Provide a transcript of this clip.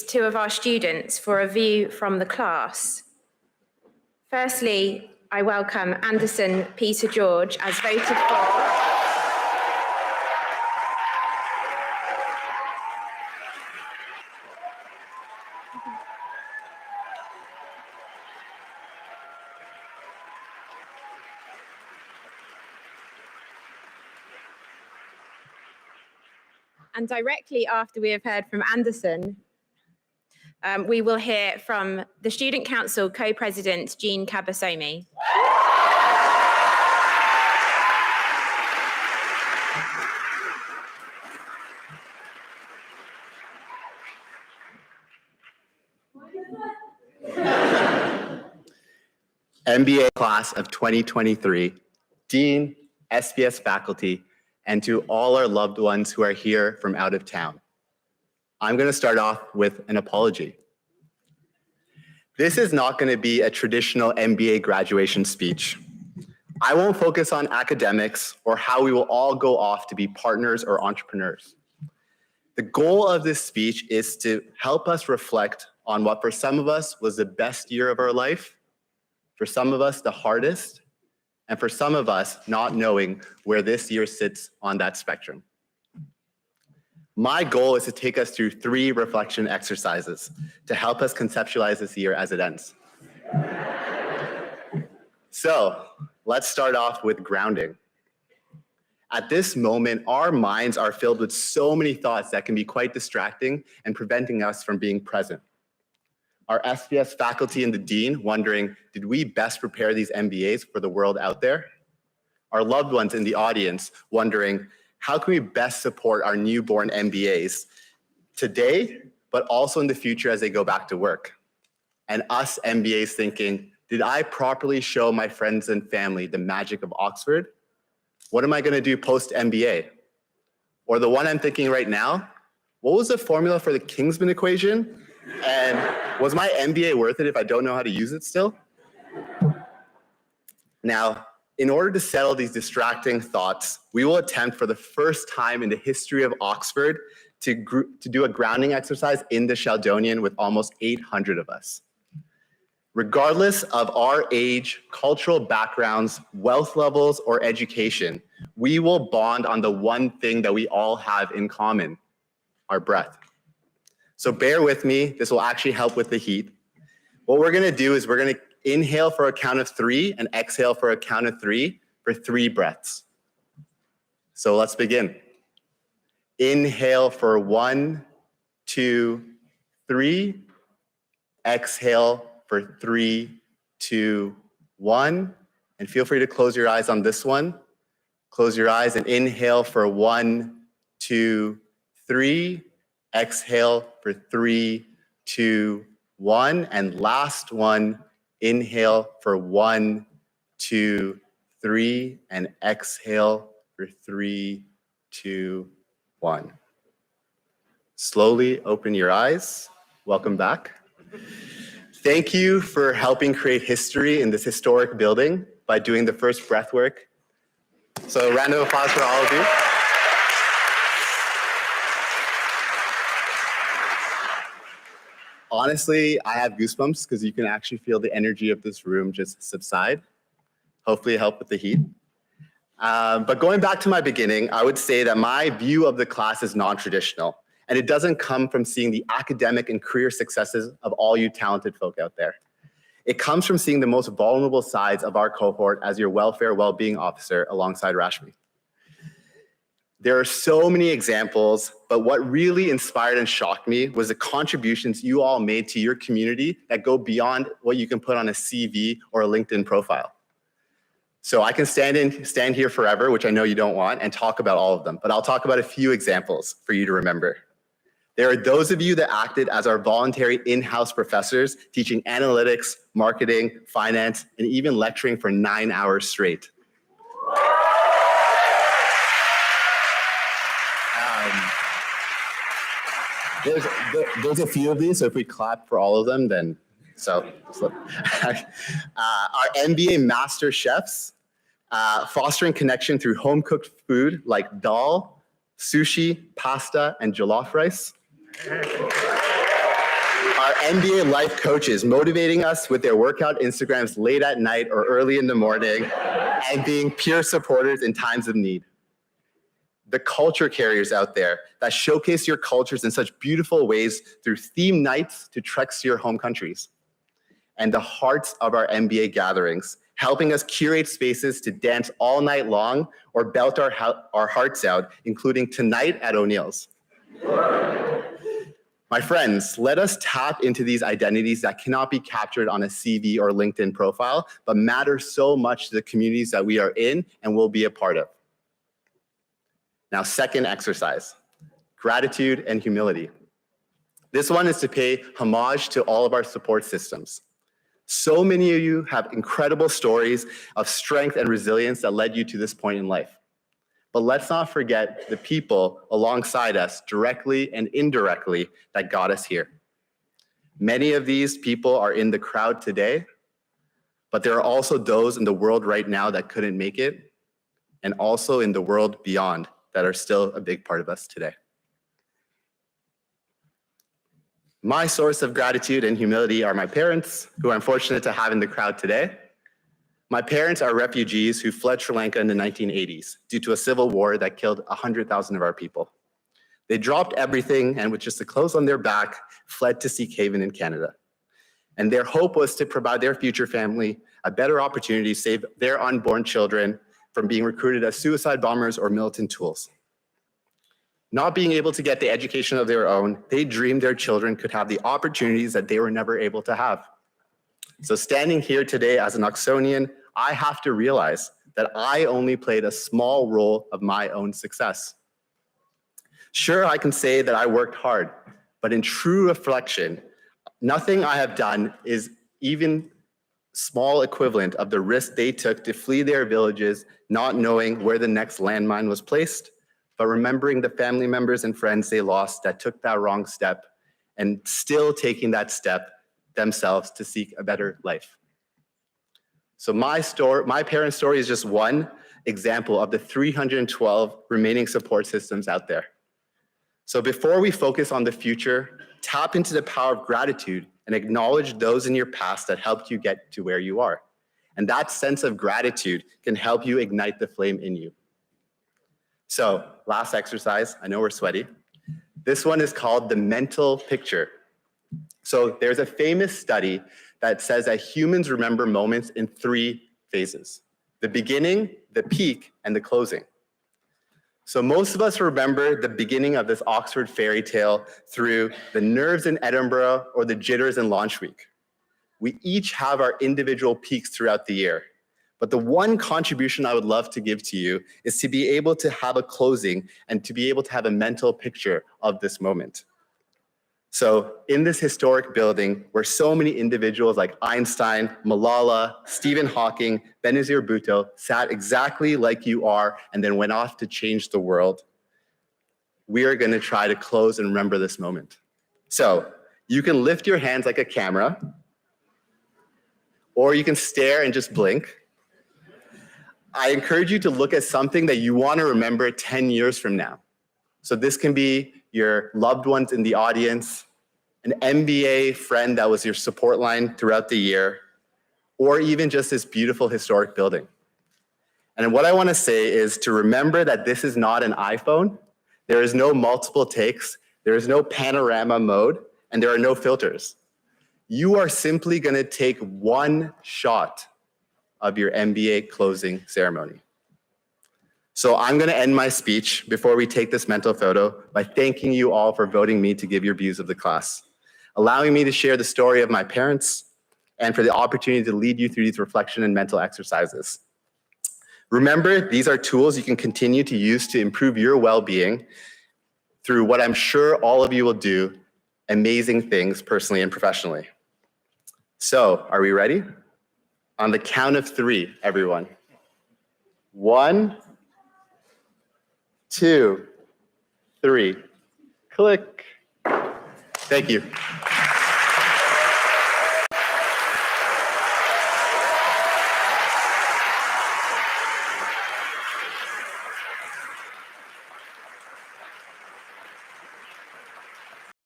two of our students for a view from the class. Firstly, I welcome Anderson Petergeorge as voted for. And directly after we have heard from Anderson, we will hear from the Student Council Co-President, Jean Kabasomi. MBA class of 2023, Dean, SPS faculty, and to all our loved ones who are here from out of town. I'm going to start off with an apology. This is not going to be a traditional MBA graduation speech. I won't focus on academics or how we will all go off to be partners or entrepreneurs. The goal of this speech is to help us reflect on what for some of us was the best year of our life, for some of us the hardest, and for some of us not knowing where this year sits on that spectrum. My goal is to take us through 3 reflection exercises to help us conceptualize this year as it ends. So let's start off with grounding. At this moment, our minds are filled with so many thoughts that can be quite distracting and preventing us from being present. Our SPS faculty and the dean wondering, did we best prepare these MBAs for the world out there? Our loved ones in the audience wondering, how can we best support our newborn MBAs today, but also in the future as they go back to work? And us MBAs thinking, did I properly show my friends and family the magic of Oxford? What am I going to do post-MBA? Or the one I'm thinking right now, what was the formula for the Kingsman equation? And was my MBA worth it if I don't know how to use it still? Now, in order to settle these distracting thoughts, we will attempt for the first time in the history of Oxford to do a grounding exercise in the Sheldonian with almost 800 of us. Regardless of our age, cultural backgrounds, wealth levels, or education, we will bond on the one thing that we all have in common, our breath. So bear with me, this will actually help with the heat. What we're gonna do is we're gonna inhale for a count of 3 and exhale for a count of 3 for 3 breaths. So let's begin. Inhale for 1, 2, 3. Exhale for 3, 2, 1. And feel free to close your eyes on this one. Close your eyes and inhale for 1, 2, 3. Exhale for 3, 2, 1. And last one, inhale for 1, 2, 3. And exhale for 3, 2, 1. Slowly open your eyes. Welcome back. Thank you for helping create history in this historic building by doing the first breathwork. So a round of applause for all of you. Honestly, I have goosebumps because you can actually feel the energy of this room just subside. Hopefully help with the heat. But going back to my beginning, I would say that my view of the class is non-traditional. And it doesn't come from seeing the academic and career successes of all you talented folk out there. It comes from seeing the most vulnerable sides of our cohort as your welfare well-being officer alongside Rashmi. There are so many examples, but what really inspired and shocked me was the contributions you all made to your community that go beyond what you can put on a CV or a LinkedIn profile. So I can stand here forever, which I know you don't want, and talk about all of them, but I'll talk about a few examples for you to remember. There are those of you that acted as our voluntary in-house professors, teaching analytics, marketing, finance, and even lecturing for 9 hours straight. There's a few of these, so if we clap for all of them, then so. Our MBA master chefs, fostering connection through home-cooked food like dal, sushi, pasta, and jollof rice. MBA life coaches motivating us with their workout Instagrams late at night or early in the morning and being peer supporters in times of need. The culture carriers out there that showcase your cultures in such beautiful ways through theme nights to treks to your home countries. And the hearts of our MBA gatherings, helping us curate spaces to dance all night long or belt our hearts out, including tonight at O'Neill's. My friends, let us tap into these identities that cannot be captured on a CV or LinkedIn profile, but matter so much to the communities that we are in and will be a part of. Now, second exercise, gratitude and humility. This one is to pay homage to all of our support systems. So many of you have incredible stories of strength and resilience that led you to this point in life. But let's not forget the people alongside us, directly and indirectly, that got us here. Many of these people are in the crowd today, but there are also those in the world right now that couldn't make it, and also in the world beyond that are still a big part of us today. My source of gratitude and humility are my parents, who I'm fortunate to have in the crowd today. My parents are refugees who fled Sri Lanka in the 1980s due to a civil war that killed 100,000 of our people. They dropped everything and with just the clothes on their back, fled to seek haven in Canada. And their hope was to provide their future family a better opportunity to save their unborn children from being recruited as suicide bombers or militant tools. Not being able to get the education of their own, they dreamed their children could have the opportunities that they were never able to have. So standing here today as an Oxonian, I have to realize that I only played a small role of my own success. Sure, I can say that I worked hard, but in true reflection, nothing I have done is even small equivalent of the risk they took to flee their villages, not knowing where the next landmine was placed, but remembering the family members and friends they lost that took that wrong step and still taking that step themselves to seek a better life. So my parents' story is just one example of the 312 remaining support systems out there. So before we focus on the future, tap into the power of gratitude and acknowledge those in your past that helped you get to where you are. And that sense of gratitude can help you ignite the flame in you. So last exercise, I know we're sweaty. This one is called the mental picture. So there's a famous study that says that humans remember moments in 3 phases: the beginning, the peak, and the closing. So most of us remember the beginning of this Oxford fairy tale through the nerves in Edinburgh or the jitters in launch week. We each have our individual peaks throughout the year. But the one contribution I would love to give to you is to be able to have a closing and to be able to have a mental picture of this moment. So in this historic building where so many individuals like Einstein, Malala, Stephen Hawking, Benazir Bhutto sat exactly like you are and then went off to change the world, we are going to try to close and remember this moment. So you can lift your hands like a camera, or you can stare and just blink. I encourage you to look at something that you want to remember 10 years from now. So this can be your loved ones in the audience, an MBA friend that was your support line throughout the year, or even just this beautiful historic building. And what I want to say is to remember that this is not an iPhone. There is no multiple takes. There is no panorama mode, and there are no filters. You are simply going to take one shot of your MBA closing ceremony. So I'm going to end my speech before we take this mental photo by thanking you all for voting me to give your views of the class, allowing me to share the story of my parents, and for the opportunity to lead you through these reflection and mental exercises. Remember, these are tools you can continue to use to improve your well-being through what I'm sure all of you will do, amazing things personally and professionally. So, are we ready? On the count of 3, everyone. 1, 2, 3. Click. Thank you.